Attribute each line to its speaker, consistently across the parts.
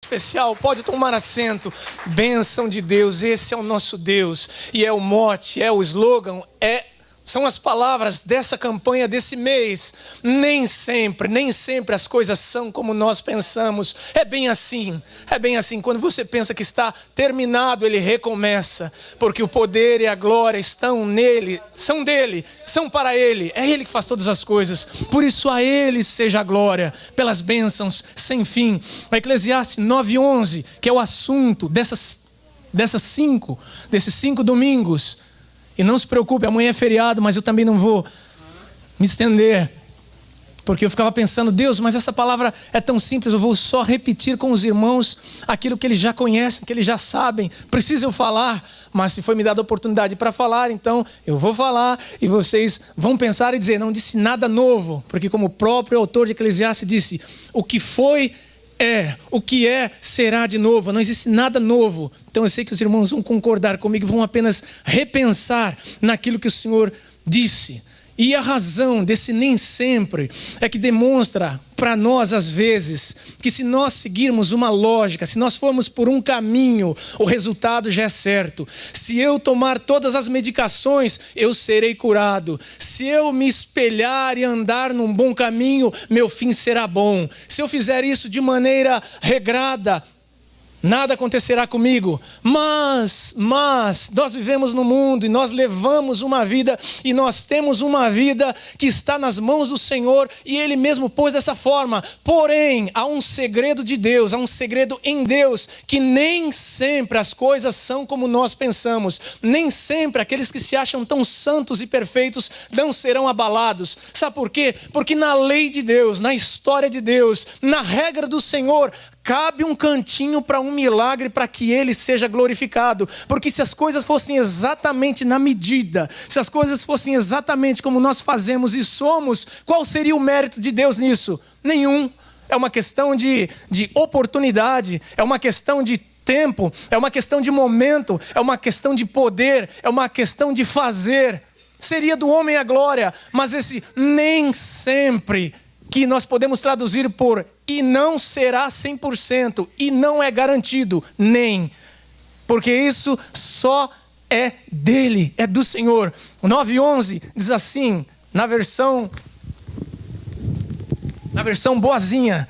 Speaker 1: especial. Pode tomar assento. Bênção de Deus, esse é o nosso Deus. E é o mote, é o slogan, são as palavras dessa campanha, desse mês. Nem sempre as coisas são como nós pensamos. É bem assim. Quando você pensa que está terminado, ele recomeça. Porque o poder e a glória estão nele, são dele, são para ele. É ele que faz todas as coisas. Por isso a ele seja a glória, pelas bênçãos sem fim. O Eclesiastes 9:11, que é o assunto desses 5 domingos. E não se preocupe, amanhã é feriado, mas eu também não vou me estender. Porque eu ficava pensando, Deus, mas essa palavra é tão simples, eu vou só repetir com os irmãos aquilo que eles já conhecem, que eles já sabem. Precisa eu falar? Mas se foi me dada a oportunidade para falar, então eu vou falar e vocês vão pensar e dizer, não disse nada novo. Porque como o próprio autor de Eclesiastes disse, o que foi o que será de novo, não existe nada novo. Então eu sei que os irmãos vão concordar comigo, vão apenas repensar naquilo que o Senhor disse. E a razão desse nem sempre é que demonstra para nós às vezes que se nós seguirmos uma lógica, se nós formos por um caminho, o resultado já é certo. Se eu tomar todas as medicações, eu serei curado. Se eu me espelhar e andar num bom caminho, meu fim será bom. Se eu fizer isso de maneira regrada, nada acontecerá comigo. Mas nós vivemos no mundo e nós levamos uma vida e nós temos uma vida que está nas mãos do Senhor e Ele mesmo pôs dessa forma. Porém, há um segredo de Deus, há um segredo em Deus, que nem sempre as coisas são como nós pensamos. Nem sempre aqueles que se acham tão santos e perfeitos não serão abalados. Sabe por quê? Porque na lei de Deus, na história de Deus, na regra do Senhor, cabe um cantinho para um milagre para que ele seja glorificado. Porque se as coisas fossem exatamente na medida, se as coisas fossem exatamente como nós fazemos e somos, qual seria o mérito de Deus nisso? Nenhum. É uma questão de oportunidade, é uma questão de tempo, é uma questão de momento, é uma questão de poder, é uma questão de fazer. Seria do homem a glória, mas esse nem sempre, que nós podemos traduzir por e não será 100%, e não é garantido, nem. Porque isso só é dele, é do Senhor. O 9:11 diz assim, na versão boazinha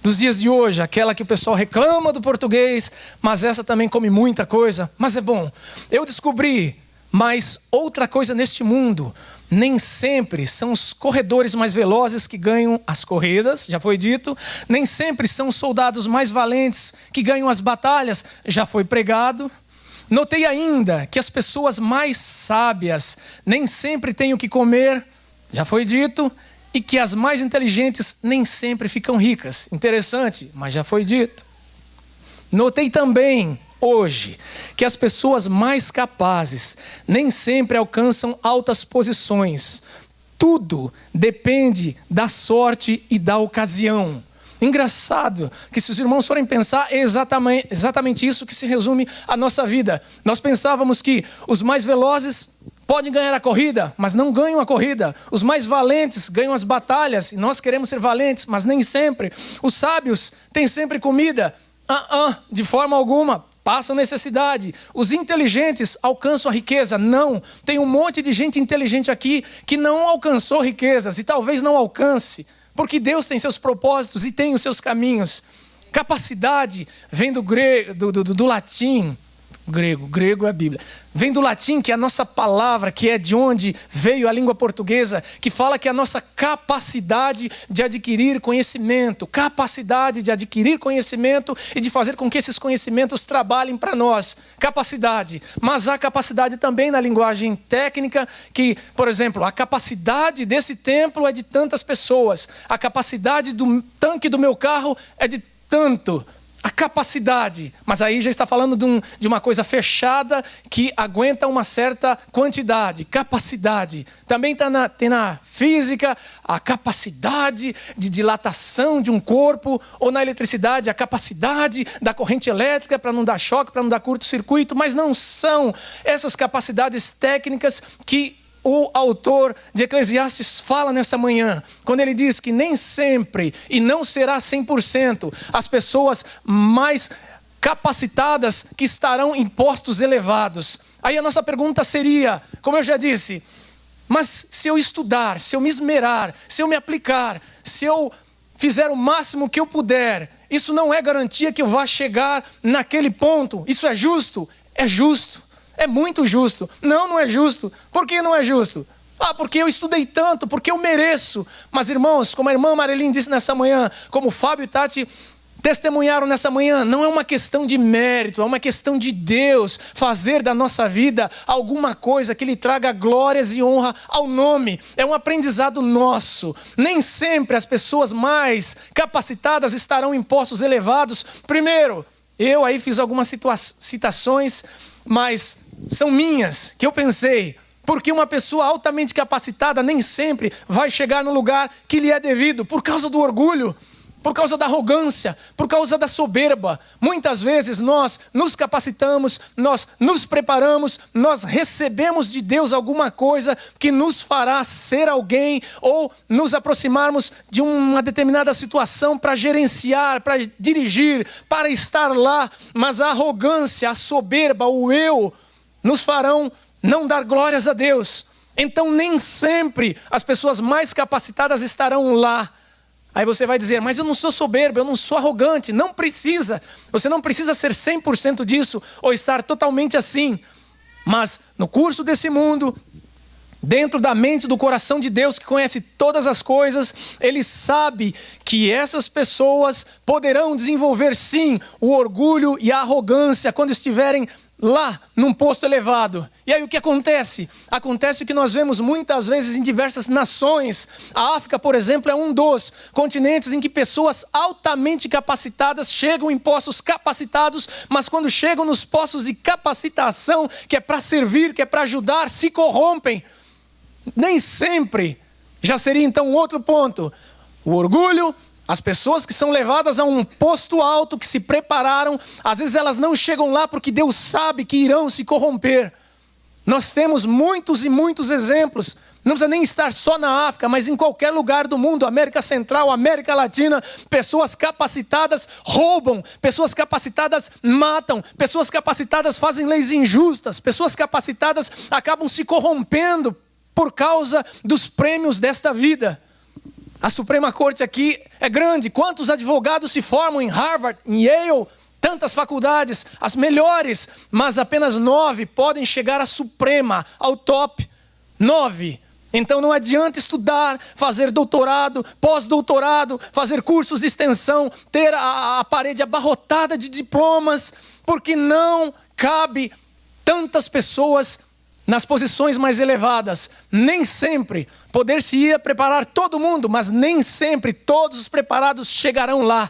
Speaker 1: dos dias de hoje, aquela que o pessoal reclama do português, mas essa também come muita coisa, mas é bom. Eu descobri mais outra coisa neste mundo. Nem sempre são os corredores mais velozes que ganham as corridas, já foi dito. Nem sempre são os soldados mais valentes que ganham as batalhas, já foi pregado. Notei ainda que as pessoas mais sábias nem sempre têm o que comer, já foi dito. E que as mais inteligentes nem sempre ficam ricas. Interessante, mas já foi dito. Notei também hoje que as pessoas mais capazes nem sempre alcançam altas posições. Tudo depende da sorte e da ocasião. Engraçado que se os irmãos forem pensar, é exatamente isso que se resume a nossa vida. Nós pensávamos que os mais velozes podem ganhar a corrida, mas não ganham a corrida. Os mais valentes ganham as batalhas, e nós queremos ser valentes, mas nem sempre. Os sábios têm sempre comida, de forma alguma. Passam necessidade. Os inteligentes alcançam a riqueza. Não. Tem um monte de gente inteligente aqui que não alcançou riquezas e talvez não alcance. Porque Deus tem seus propósitos e tem os seus caminhos. Capacidade vem do latim. Grego é a Bíblia. Vem do latim, que é a nossa palavra, que é de onde veio a língua portuguesa, que fala que é a nossa capacidade de adquirir conhecimento. Capacidade de adquirir conhecimento e de fazer com que esses conhecimentos trabalhem para nós. Capacidade. Mas há capacidade também na linguagem técnica, que, por exemplo, a capacidade desse templo é de tantas pessoas. A capacidade do tanque do meu carro é de tanto. A capacidade, mas aí já está falando de uma coisa fechada que aguenta uma certa quantidade, capacidade. Também tem na física a capacidade de dilatação de um corpo, ou na eletricidade a capacidade da corrente elétrica para não dar choque, para não dar curto-circuito, mas não são essas capacidades técnicas que o autor de Eclesiastes fala nessa manhã, quando ele diz que nem sempre, e não será 100%, as pessoas mais capacitadas que estarão em postos elevados. Aí a nossa pergunta seria, como eu já disse, mas se eu estudar, se eu me esmerar, se eu me aplicar, se eu fizer o máximo que eu puder, isso não é garantia que eu vá chegar naquele ponto? Isso é justo? É justo. É muito justo. Não, não é justo. Por que não é justo? Porque eu estudei tanto, porque eu mereço. Mas irmãos, como a irmã Marilyn disse nessa manhã, como o Fábio e Tati testemunharam nessa manhã, não é uma questão de mérito, é uma questão de Deus fazer da nossa vida alguma coisa que lhe traga glórias e honra ao nome. É um aprendizado nosso. Nem sempre as pessoas mais capacitadas estarão em postos elevados. Primeiro, eu aí fiz algumas citações, mas são minhas, que eu pensei, porque uma pessoa altamente capacitada nem sempre vai chegar no lugar que lhe é devido, por causa do orgulho, por causa da arrogância, por causa da soberba. Muitas vezes nós nos capacitamos, nós nos preparamos, nós recebemos de Deus alguma coisa que nos fará ser alguém ou nos aproximarmos de uma determinada situação para gerenciar, para dirigir, para estar lá. Mas a arrogância, a soberba, o eu, nos farão não dar glórias a Deus. Então nem sempre as pessoas mais capacitadas estarão lá. Aí você vai dizer, mas eu não sou soberbo, eu não sou arrogante. Não precisa. Você não precisa ser 100% disso ou estar totalmente assim. Mas no curso desse mundo, dentro da mente, do coração de Deus, que conhece todas as coisas, Ele sabe que essas pessoas poderão desenvolver sim o orgulho e a arrogância quando estiverem lá num posto elevado. E aí o que acontece? Acontece o que nós vemos muitas vezes em diversas nações. A África, por exemplo, é um dos continentes em que pessoas altamente capacitadas chegam em postos capacitados, mas quando chegam nos postos de capacitação, que é para servir, que é para ajudar, se corrompem. Nem sempre. Já seria então um outro ponto. O orgulho. As pessoas que são levadas a um posto alto, que se prepararam, às vezes elas não chegam lá porque Deus sabe que irão se corromper. Nós temos muitos e muitos exemplos. Não precisa nem estar só na África, mas em qualquer lugar do mundo, América Central, América Latina, pessoas capacitadas roubam, pessoas capacitadas matam, pessoas capacitadas fazem leis injustas, pessoas capacitadas acabam se corrompendo por causa dos prêmios desta vida. A Suprema Corte aqui é grande. Quantos advogados se formam em Harvard, em Yale, tantas faculdades, as melhores, mas apenas 9 podem chegar à Suprema, ao top. 9. Então não adianta estudar, fazer doutorado, pós-doutorado, fazer cursos de extensão, ter a parede abarrotada de diplomas, porque não cabe tantas pessoas nas posições mais elevadas. Nem sempre poder-se-ia preparar todo mundo, mas nem sempre todos os preparados chegarão lá.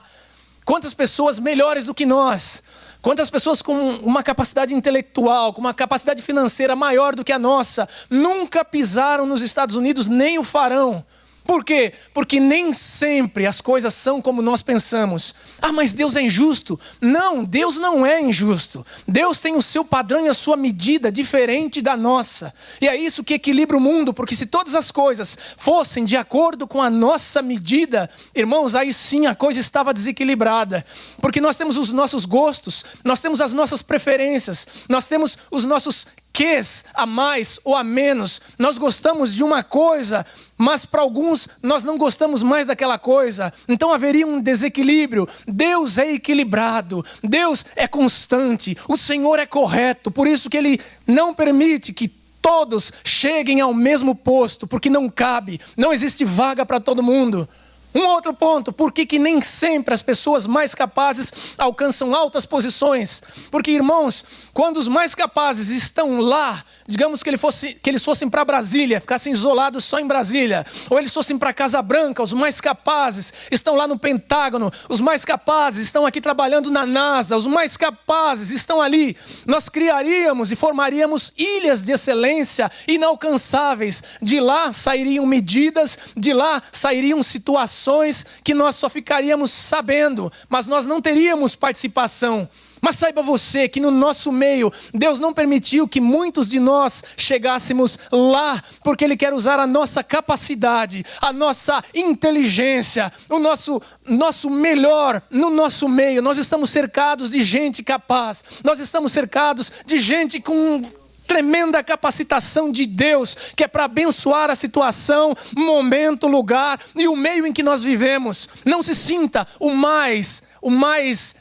Speaker 1: Quantas pessoas melhores do que nós, quantas pessoas com uma capacidade intelectual, com uma capacidade financeira maior do que a nossa, nunca pisaram nos Estados Unidos, nem o farão. Por quê? Porque nem sempre as coisas são como nós pensamos. Mas Deus é injusto. Não, Deus não é injusto. Deus tem o seu padrão e a sua medida diferente da nossa. E é isso que equilibra o mundo, porque se todas as coisas fossem de acordo com a nossa medida, irmãos, aí sim a coisa estava desequilibrada. Porque nós temos os nossos gostos, nós temos as nossas preferências, nós temos os nossos quês a mais ou a menos. Nós gostamos de uma coisa, mas para alguns nós não gostamos mais daquela coisa. Então haveria um desequilíbrio. Deus é equilibrado, Deus é constante, o Senhor é correto. Por isso que Ele não permite que todos cheguem ao mesmo posto, porque não cabe, não existe vaga para todo mundo. Um outro ponto, por que nem sempre as pessoas mais capazes alcançam altas posições? Porque, irmãos, quando os mais capazes estão lá, digamos que eles fossem para Brasília, ficassem isolados só em Brasília, ou eles fossem para Casa Branca, os mais capazes estão lá no Pentágono, os mais capazes estão aqui trabalhando na NASA, os mais capazes estão ali. Nós criaríamos e formaríamos ilhas de excelência inalcançáveis. De lá sairiam medidas, de lá sairiam situações situações que nós só ficaríamos sabendo, mas nós não teríamos participação. Mas saiba você que no nosso meio, Deus não permitiu que muitos de nós chegássemos lá, porque Ele quer usar a nossa capacidade, a nossa inteligência, o nosso melhor no nosso meio. Nós estamos cercados de gente capaz, nós estamos cercados de gente com tremenda capacitação de Deus, que é para abençoar a situação, momento, lugar e o meio em que nós vivemos. Não se sinta o mais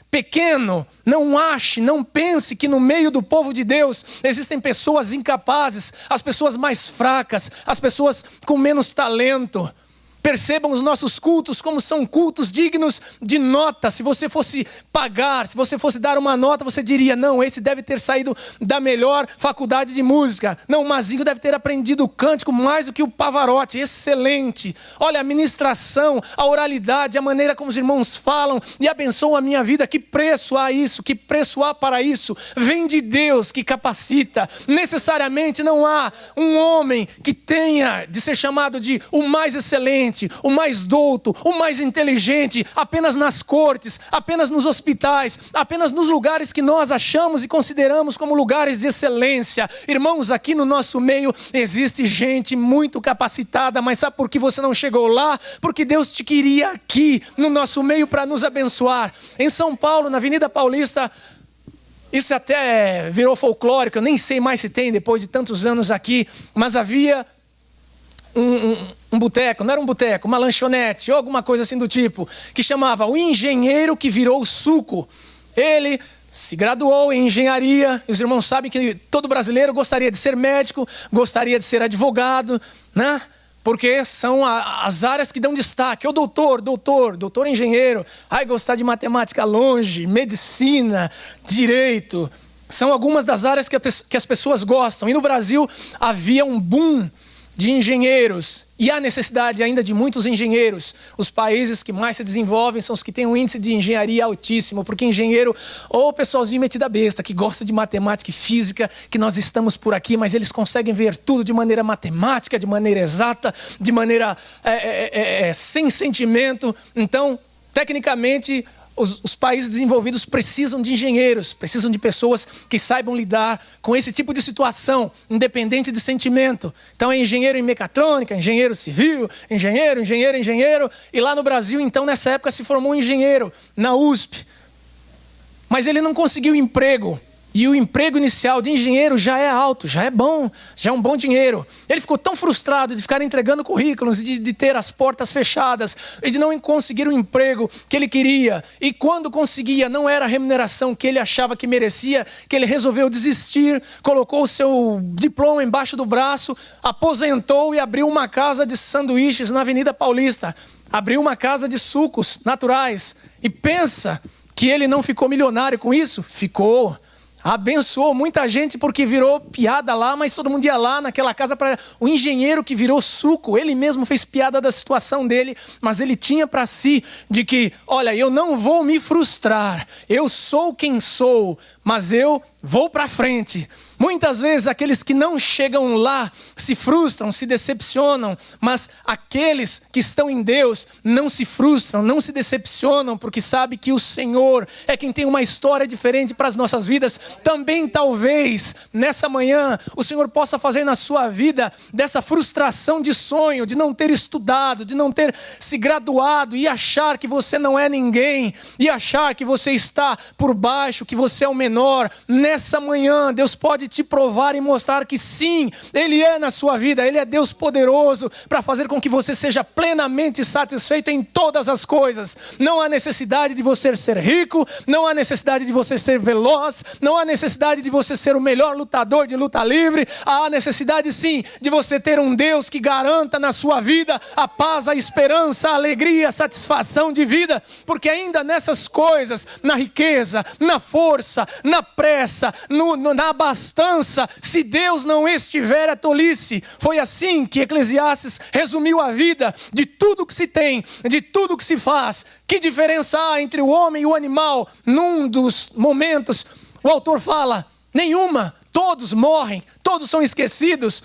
Speaker 1: pequeno. Não pense que no meio do povo de Deus existem pessoas incapazes, as pessoas mais fracas, as pessoas com menos talento. Percebam os nossos cultos como são cultos dignos de nota. Se você fosse pagar, se você fosse dar uma nota, você diria, não, esse deve ter saído da melhor faculdade de música. Não, o Mazinho deve ter aprendido o cântico mais do que o Pavarotti. Excelente. Olha, a ministração, a oralidade, a maneira como os irmãos falam e abençoam a minha vida. Que preço há isso? Que preço há para isso? Vem de Deus que capacita. Necessariamente não há um homem que tenha de ser chamado de o mais excelente, o mais douto, o mais inteligente, apenas nas cortes, apenas nos hospitais, apenas nos lugares que nós achamos e consideramos como lugares de excelência. Irmãos, aqui no nosso meio existe gente muito capacitada, mas sabe por que você não chegou lá? Porque Deus te queria aqui no nosso meio para nos abençoar. Em São Paulo, na Avenida Paulista, isso até virou folclórico, eu nem sei mais se tem depois de tantos anos aqui, mas havia um boteco, não era um boteco, uma lanchonete ou alguma coisa assim do tipo, que chamava O Engenheiro que Virou Suco. Ele se graduou em engenharia, e os irmãos sabem que todo brasileiro gostaria de ser médico, gostaria de ser advogado, né? Porque são as áreas que dão destaque. Ou doutor engenheiro, gostar de matemática longe, medicina, direito. São algumas das áreas que as pessoas gostam. E no Brasil havia um boom de engenheiros, e há necessidade ainda de muitos engenheiros. Os países que mais se desenvolvem são os que têm um índice de engenharia altíssimo, porque engenheiro, ou pessoalzinho metido a besta, que gosta de matemática e física, que nós estamos por aqui, mas eles conseguem ver tudo de maneira matemática, de maneira exata, de maneira sem sentimento. Então, tecnicamente, os países desenvolvidos precisam de engenheiros, precisam de pessoas que saibam lidar com esse tipo de situação, independente de sentimento. Então é engenheiro em mecatrônica, engenheiro civil, engenheiro. E lá no Brasil, então, nessa época se formou um engenheiro na USP. Mas ele não conseguiu emprego. E o emprego inicial de engenheiro já é alto, já é bom, já é um bom dinheiro. Ele ficou tão frustrado de ficar entregando currículos, de ter as portas fechadas e de não conseguir o emprego que ele queria. E quando conseguia, não era a remuneração que ele achava que merecia, que ele resolveu desistir, colocou o seu diploma embaixo do braço, aposentou e abriu uma casa de sanduíches na Avenida Paulista. Abriu uma casa de sucos naturais. E pensa que ele não ficou milionário com isso? Ficou. Abençoou muita gente porque virou piada lá, mas todo mundo ia lá naquela casa para o engenheiro que virou suco. Ele mesmo fez piada da situação dele, mas ele tinha para si de que, olha, eu não vou me frustrar. Eu sou quem sou, mas eu vou para frente. Muitas vezes aqueles que não chegam lá se frustram, se decepcionam, mas aqueles que estão em Deus não se frustram, não se decepcionam, porque sabe que o Senhor é quem tem uma história diferente para as nossas vidas. Também talvez nessa manhã o Senhor possa fazer na sua vida dessa frustração de sonho, de não ter estudado, de não ter se graduado e achar que você não é ninguém, e achar que você está por baixo, que você é o menor. Nessa manhã Deus pode te provar e mostrar que sim, Ele é na sua vida, Ele é Deus poderoso para fazer com que você seja plenamente satisfeito em todas as coisas. Não há necessidade de você ser rico, não há necessidade de você ser veloz, não há necessidade de você ser o melhor lutador de luta livre. Há necessidade sim de você ter um Deus que garanta na sua vida a paz, a esperança, a alegria, a satisfação de vida, porque ainda nessas coisas, na riqueza, na força, na pressa, na abastança, se Deus não estiver, é tolice. Foi assim que Eclesiastes resumiu a vida: de tudo que se tem, de tudo que se faz. Que diferença há entre o homem e o animal? Num dos momentos, o autor fala: nenhuma, todos morrem, todos são esquecidos.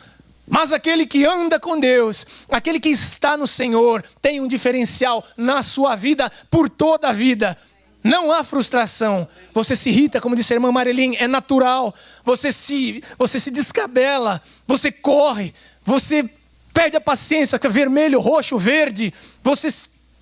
Speaker 1: Mas aquele que anda com Deus, aquele que está no Senhor, tem um diferencial na sua vida por toda a vida. Não há frustração. Você se irrita, como disse a irmã Marilyn, é natural. Você se descabela, você corre, você perde a paciência, que é vermelho, roxo, verde. Você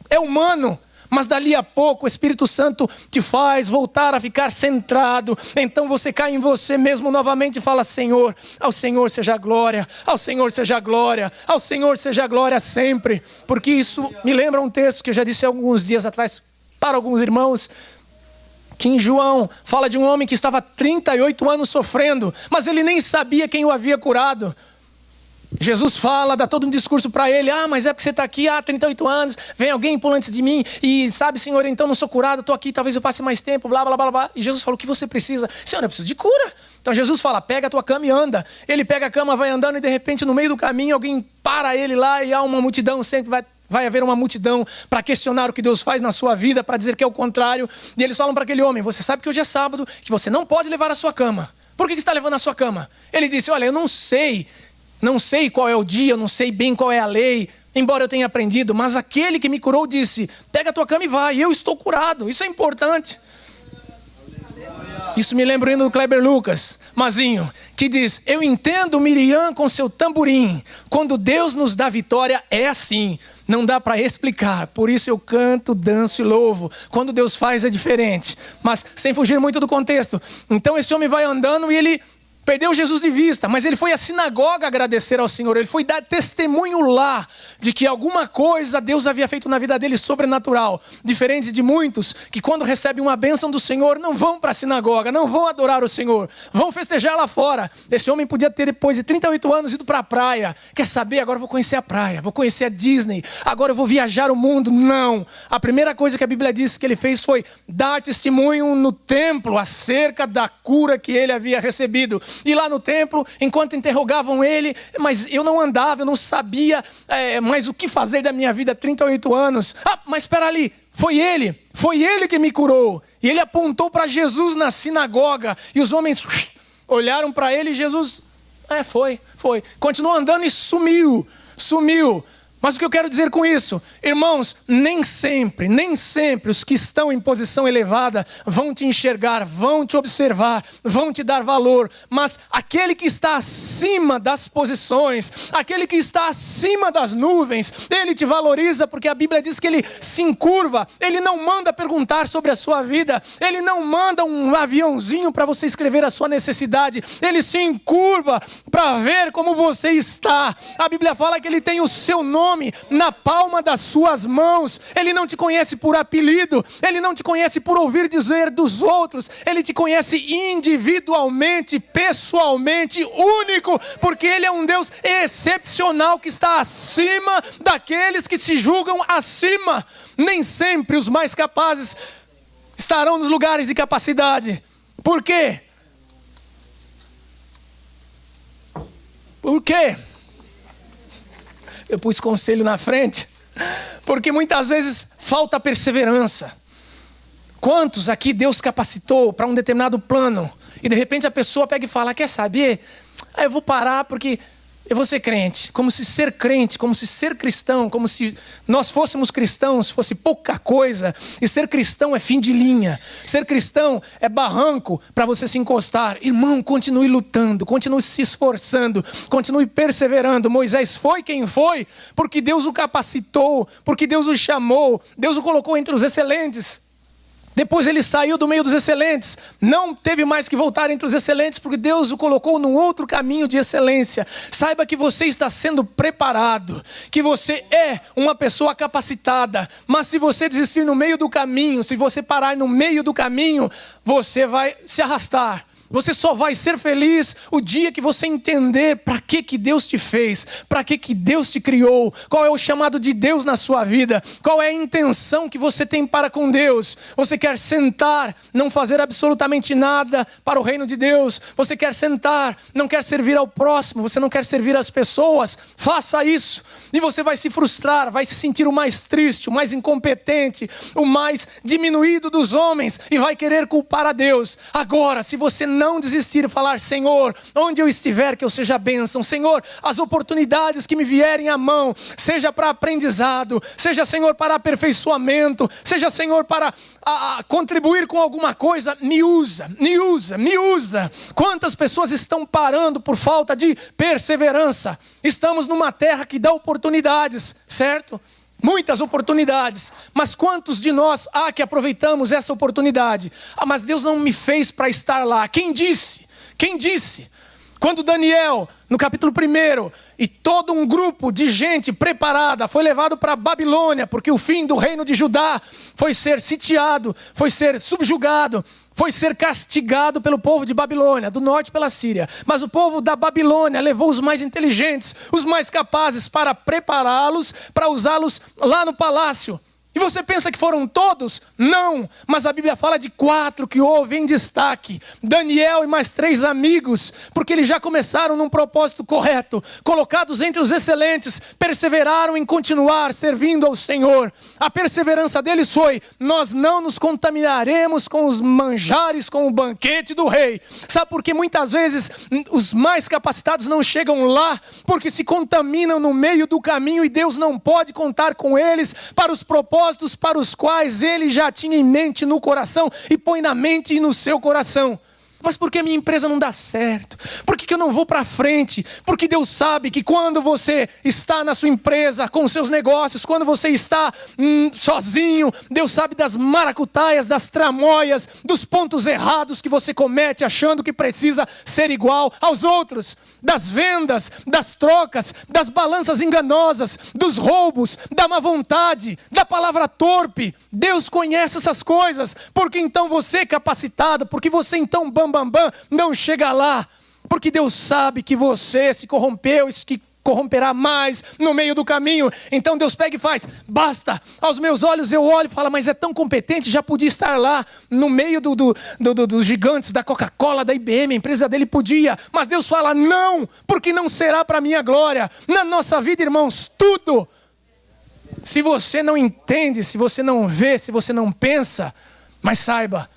Speaker 1: é humano. Mas dali a pouco o Espírito Santo te faz voltar a ficar centrado. Então você cai em você mesmo novamente e fala: Senhor, ao Senhor seja a glória, ao Senhor seja a glória, ao Senhor seja a glória sempre. Porque isso me lembra um texto que eu já disse alguns dias atrás para alguns irmãos, que em João fala de um homem que estava 38 anos sofrendo, mas ele nem sabia quem o havia curado. Jesus fala, dá todo um discurso para ele: mas é porque você está aqui há 38 anos, vem alguém pulando antes de mim, e sabe, Senhor, então não sou curado, estou aqui, talvez eu passe mais tempo, blá, blá, blá, blá. E Jesus falou: o que você precisa? Senhor, eu preciso de cura. Então Jesus fala: pega a tua cama e anda. Ele pega a cama, vai andando, e de repente no meio do caminho alguém para ele lá, e há uma multidão, sempre vai haver uma multidão para questionar o que Deus faz na sua vida, para dizer que é o contrário. E eles falam para aquele homem: você sabe que hoje é sábado, que você não pode levar a sua cama. Por que você está levando a sua cama? Ele disse: olha, eu não sei qual é o dia, eu não sei bem qual é a lei, embora eu tenha aprendido, mas aquele que me curou disse: pega a tua cama e vai, e eu estou curado. Isso é importante. Isso me lembra o hino do Kleber Lucas, Mazinho, que diz: eu entendo Miriam com seu tamborim, quando Deus nos dá vitória é assim, não dá para explicar, por isso eu canto, danço e louvo. Quando Deus faz é diferente, mas sem fugir muito do contexto. Então esse homem vai andando e ele perdeu Jesus de vista, mas ele foi à sinagoga agradecer ao Senhor. Ele foi dar testemunho lá de que alguma coisa Deus havia feito na vida dele sobrenatural. Diferente de muitos que quando recebem uma bênção do Senhor não vão para a sinagoga, não vão adorar o Senhor, vão festejar lá fora. Esse homem podia ter, depois de 38 anos, ido para a praia. Quer saber? Agora eu vou conhecer a praia, vou conhecer a Disney, agora eu vou viajar o mundo. Não. A primeira coisa que a Bíblia diz que ele fez foi dar testemunho no templo acerca da cura que ele havia recebido. E lá no templo, enquanto interrogavam ele: mas eu não andava, eu não sabia mais o que fazer da minha vida há 38 anos. Mas espera ali, foi ele que me curou. E ele apontou para Jesus na sinagoga, e os homens olharam para ele, e Jesus, foi. Continuou andando e sumiu. Mas o que eu quero dizer com isso? Irmãos, nem sempre os que estão em posição elevada vão te enxergar, vão te observar, vão te dar valor. Mas aquele que está acima das posições, aquele que está acima das nuvens, ele te valoriza, porque a Bíblia diz que ele se encurva. Ele não manda perguntar sobre a sua vida, ele não manda um aviãozinho para você escrever a sua necessidade. Ele se encurva para ver como você está. A Bíblia fala que ele tem o seu nome na palma das suas mãos. Ele não te conhece por apelido, ele não te conhece por ouvir dizer dos outros, ele te conhece individualmente, pessoalmente, único, porque ele é um Deus excepcional que está acima daqueles que se julgam acima. Nem sempre os mais capazes estarão nos lugares de capacidade. Por quê? Por quê? Eu pus conselho na frente, porque muitas vezes falta perseverança. Quantos aqui Deus capacitou para um determinado plano, e de repente a pessoa pega e fala: quer saber? Eu vou parar porque eu vou ser crente. Como se ser crente, como se ser cristão, como se nós fôssemos cristãos fosse pouca coisa. E ser cristão é fim de linha. Ser cristão é barranco para você se encostar. Irmão, continue lutando, continue se esforçando, continue perseverando. Moisés foi quem foi porque Deus o capacitou, porque Deus o chamou, Deus o colocou entre os excelentes. Depois ele saiu do meio dos excelentes, não teve mais que voltar entre os excelentes, porque Deus o colocou num outro caminho de excelência. Saiba que você está sendo preparado, que você é uma pessoa capacitada, mas se você desistir no meio do caminho, se você parar no meio do caminho, você vai se arrastar. Você só vai ser feliz o dia que você entender para que Deus te fez, para que Deus te criou, qual é o chamado de Deus na sua vida, qual é a intenção que você tem para com Deus. Você quer sentar, não fazer absolutamente nada para o reino de Deus. Você quer sentar, não quer servir ao próximo, você não quer servir as pessoas. Faça isso e você vai se frustrar, vai se sentir o mais triste, o mais incompetente, o mais diminuído dos homens e vai querer culpar a Deus. Agora, se você não não desistir e falar: Senhor, onde eu estiver, que eu seja bênção. Senhor, as oportunidades que me vierem à mão, seja para aprendizado, seja, Senhor, para aperfeiçoamento, seja, Senhor, para contribuir com alguma coisa, me usa. Quantas pessoas estão parando por falta de perseverança? Estamos numa terra que dá oportunidades, certo? Muitas oportunidades, mas quantos de nós que aproveitamos essa oportunidade? Mas Deus não me fez para estar lá. Quem disse? Quando Daniel, no capítulo 1, e todo um grupo de gente preparada foi levado para a Babilônia, porque o fim do reino de Judá foi ser sitiado, foi ser subjugado, foi ser castigado pelo povo de Babilônia, do norte pela Síria. Mas o povo da Babilônia levou os mais inteligentes, os mais capazes, para prepará-los, para usá-los lá no palácio. E você pensa que foram todos? Não, mas a Bíblia fala de 4 que houve em destaque: Daniel e mais 3 amigos, porque eles já começaram num propósito correto, colocados entre os excelentes, perseveraram em continuar servindo ao Senhor. A perseverança deles foi: nós não nos contaminaremos com os manjares, com o banquete do rei. Sabe por que muitas vezes os mais capacitados não chegam lá? Porque se contaminam no meio do caminho e Deus não pode contar com eles para os propósitos para os quais ele já tinha em mente no coração e põe na mente e no seu coração. Mas por que minha empresa não dá certo? Por que eu não vou para frente? Porque Deus sabe que quando você está na sua empresa, com os seus negócios, quando você está sozinho, Deus sabe das maracutaias, das tramóias, dos pontos errados que você comete achando que precisa ser igual aos outros, das vendas, das trocas, das balanças enganosas, dos roubos, da má vontade, da palavra torpe. Deus conhece essas coisas, porque então você capacitado, porque você então não chega lá, porque Deus sabe que você se corrompeu, que corromperá mais no meio do caminho. Então Deus pega e faz: basta, aos meus olhos eu olho e falo: mas é tão competente, já podia estar lá no meio dos gigantes da Coca-Cola, da IBM, a empresa dele podia. Mas Deus fala: não, porque não será para minha glória. Na nossa vida, irmãos, tudo, se você não entende, se você não vê, se você não pensa, mas saiba,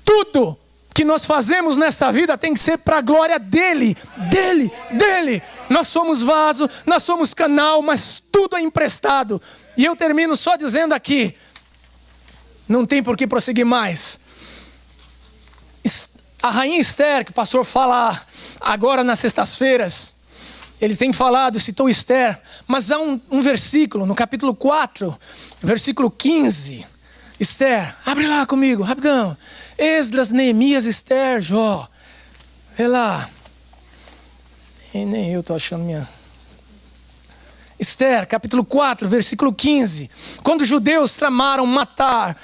Speaker 1: tudo que nós fazemos nesta vida tem que ser para a glória dele. Nós somos vaso, nós somos canal, mas tudo é emprestado. E eu termino só dizendo aqui, não tem por que prosseguir mais. A rainha Esther, que o pastor fala agora nas sextas-feiras, ele tem falado, citou Esther, mas há um versículo no capítulo 4, versículo 15. Esther, abre lá comigo, rapidão. Esdras, Neemias, Esther, Jó. Vê lá. E nem eu estou achando minha... Esther, capítulo 4, versículo 15. Quando os judeus tramaram matar,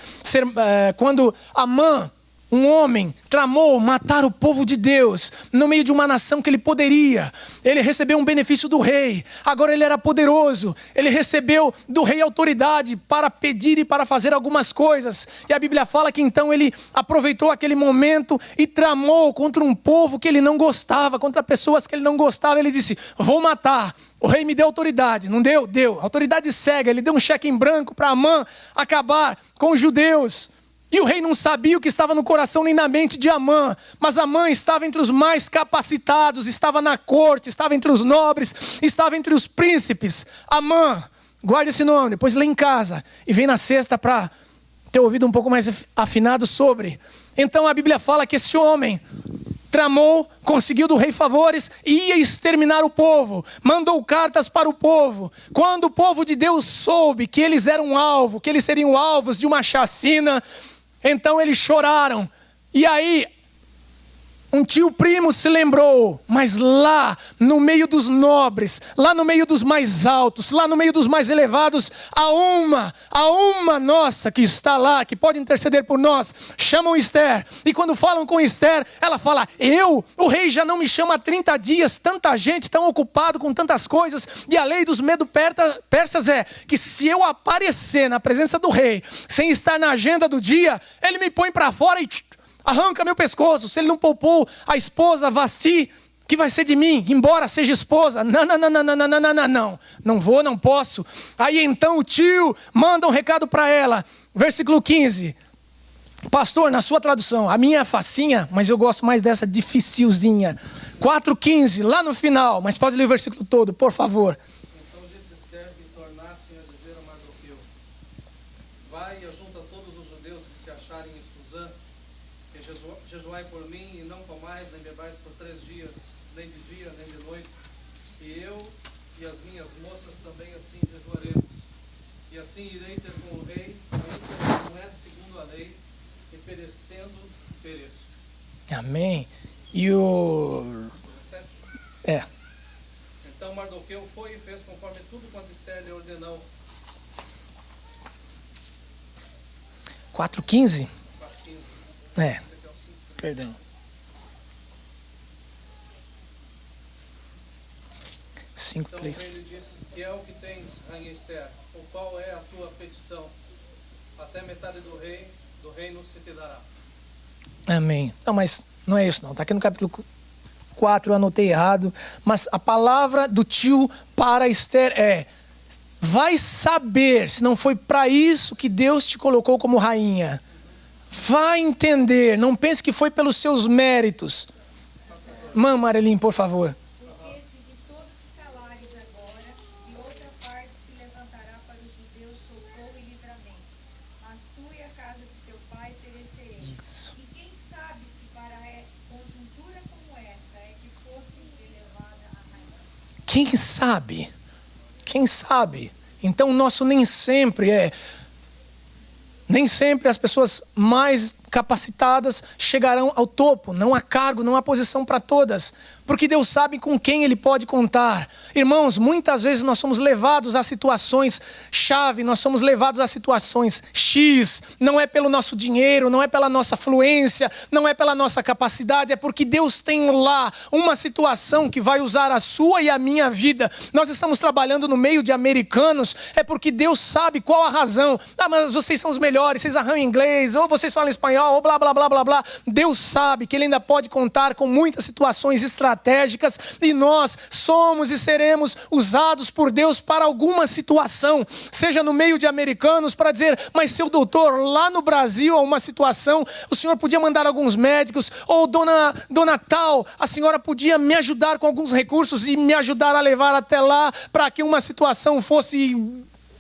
Speaker 1: quando Amã, um homem, tramou matar o povo de Deus no meio de uma nação que ele poderia. Ele recebeu um benefício do rei. Agora ele era poderoso. Ele recebeu do rei autoridade para pedir e para fazer algumas coisas. E a Bíblia fala que então ele aproveitou aquele momento e tramou contra um povo que ele não gostava, contra pessoas que ele não gostava. Ele disse: vou matar. O rei me deu autoridade. Não deu? Deu. Autoridade cega. Ele deu um cheque em branco para Amã acabar com os judeus. E o rei não sabia o que estava no coração nem na mente de Amã. Mas Amã estava entre os mais capacitados, estava na corte, estava entre os nobres, estava entre os príncipes. Amã, guarde esse nome, depois lê em casa. E vem na sexta para ter ouvido um pouco mais afinado sobre. Então a Bíblia fala que esse homem tramou, conseguiu do rei favores e ia exterminar o povo. Mandou cartas para o povo. Quando o povo de Deus soube que eles eram alvo, que eles seriam alvos de uma chacina, então eles choraram. E aí, um tio primo se lembrou, mas lá no meio dos nobres, lá no meio dos mais altos, lá no meio dos mais elevados, há uma nossa que está lá, que pode interceder por nós. Chamam Esther, e quando falam com Esther, ela fala: o rei já não me chama há 30 dias, tanta gente tão ocupado com tantas coisas, e a lei dos medo-persas é que se eu aparecer na presença do rei, sem estar na agenda do dia, ele me põe para fora e arranca meu pescoço. Se ele não poupou a esposa Vasti, que vai ser de mim, embora seja esposa? Não vou, não posso. Aí então o tio manda um recado para ela, versículo 15. Pastor, na sua tradução, a minha é facinha, mas eu gosto mais dessa dificilzinha. 4:15, lá no final, mas pode ler o versículo todo, por favor.
Speaker 2: Então disse Ester e tornassem a dizer a Mardoqueu: vai e ajunta todos os judeus que se acharem em Suzã, e jejuai por mim, e não comais nem bebais por 3 dias, nem de dia, nem de noite. E eu e as minhas moças também assim jejuaremos. E assim irei ter com o rei, ainda que não é segundo a lei, e perecendo, pereço.
Speaker 1: Amém. E o...
Speaker 2: Então Mardoqueu foi e fez conforme tudo quanto Ester lhe ordenou.
Speaker 1: 4:15?
Speaker 2: 4:15.
Speaker 1: Perdão. 5,
Speaker 2: Então o
Speaker 1: 3.
Speaker 2: rei lhe disse: que é o que tens, rainha Ester? Ou qual é a tua petição? Até metade do reino se te dará.
Speaker 1: Amém. Não, mas não é isso não. Está aqui no capítulo 4, eu anotei errado. Mas a palavra do tio para Ester é: vai saber se não foi para isso que Deus te colocou como rainha. Vai entender. Não pense que foi pelos seus méritos. Mãe Marelim, por favor.
Speaker 3: Porque se de todo te calares agora, de outra parte se levantará para os judeus socorro e livramento. Mas tu e a casa de teu pai perecereis.
Speaker 1: Isso.
Speaker 3: E quem sabe se para conjuntura como esta é que foste elevada a rainha.
Speaker 1: Quem sabe? Quem sabe? Então o nosso nem sempre é... Nem sempre as pessoas mais capacitadas chegarão ao topo. Não há cargo, não há posição para todas. Porque Deus sabe com quem Ele pode contar. Irmãos, muitas vezes nós somos levados a situações chave, nós somos levados a situações X. Não é pelo nosso dinheiro, não é pela nossa fluência, não é pela nossa capacidade. É porque Deus tem lá uma situação que vai usar a sua e a minha vida. Nós estamos trabalhando no meio de americanos, é porque Deus sabe qual a razão. Ah, mas vocês são os melhores, vocês arranham inglês, ou vocês falam espanhol, ou blá, blá, blá, blá, blá. Deus sabe que Ele ainda pode contar com muitas situações estratégicas, e nós somos e seremos usados por Deus para alguma situação, seja no meio de americanos para dizer, mas seu doutor, lá no Brasil há uma situação, o senhor podia mandar alguns médicos, ou dona tal, a senhora podia me ajudar com alguns recursos e me ajudar a levar até lá para que uma situação fosse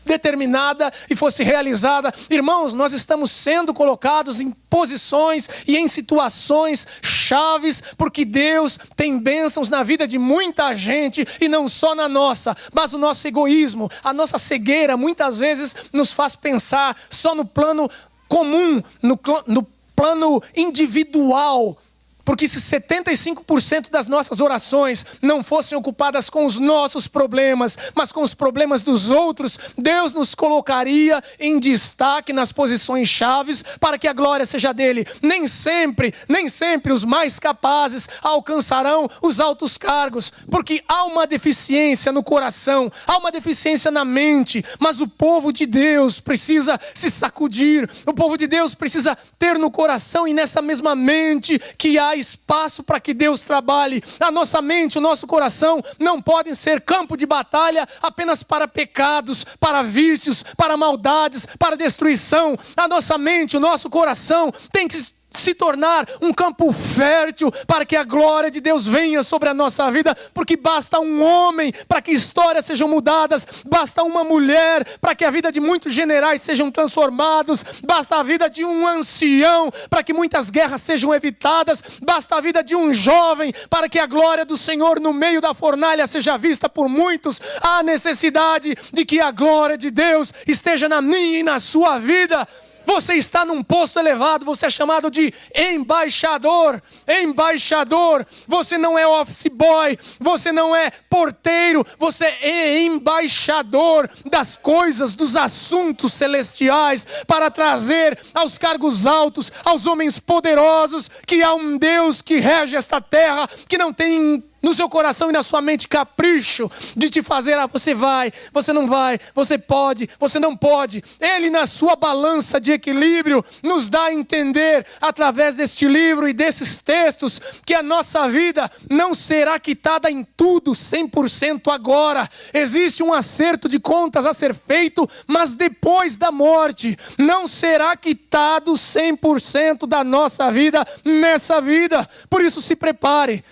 Speaker 1: determinada e fosse realizada. Irmãos, nós estamos sendo colocados em posições e em situações chaves, porque Deus tem bênçãos na vida de muita gente e não só na nossa, mas o nosso egoísmo, a nossa cegueira muitas vezes nos faz pensar só no plano comum, no plano individual. Porque se 75% das nossas orações não fossem ocupadas com os nossos problemas, mas com os problemas dos outros, Deus nos colocaria em destaque nas posições chaves para que a glória seja dele. Nem sempre os mais capazes alcançarão os altos cargos, porque há uma deficiência no coração, há uma deficiência na mente, mas o povo de Deus precisa se sacudir, o povo de Deus precisa ter no coração e nessa mesma mente que há espaço para que Deus trabalhe. A nossa mente, o nosso coração não podem ser campo de batalha apenas para pecados, para vícios, para maldades, para destruição. A nossa mente, o nosso coração tem que se tornar um campo fértil para que a glória de Deus venha sobre a nossa vida, porque basta um homem para que histórias sejam mudadas, basta uma mulher para que a vida de muitos generais sejam transformados, basta a vida de um ancião para que muitas guerras sejam evitadas, basta a vida de um jovem para que a glória do Senhor no meio da fornalha seja vista por muitos. Há necessidade de que a glória de Deus esteja na minha e na sua vida. Você está num posto elevado, você é chamado de embaixador. Embaixador, você não é office boy, você não é porteiro, você é embaixador das coisas, dos assuntos celestiais, para trazer aos cargos altos, aos homens poderosos, que há um Deus que rege esta terra, que não tem no seu coração e na sua mente capricho de te fazer, você vai, você não vai, você pode, você não pode. Ele, na sua balança de equilíbrio, nos dá a entender, através deste livro e desses textos, que a nossa vida não será quitada em tudo 100% agora. Existe um acerto de contas a ser feito, mas depois da morte não será quitado 100% da nossa vida nessa vida. Por isso se prepare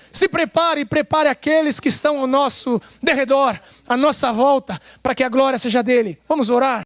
Speaker 1: e prepare aqueles que estão ao nosso derredor, à nossa volta, para que a glória seja dele. Vamos orar?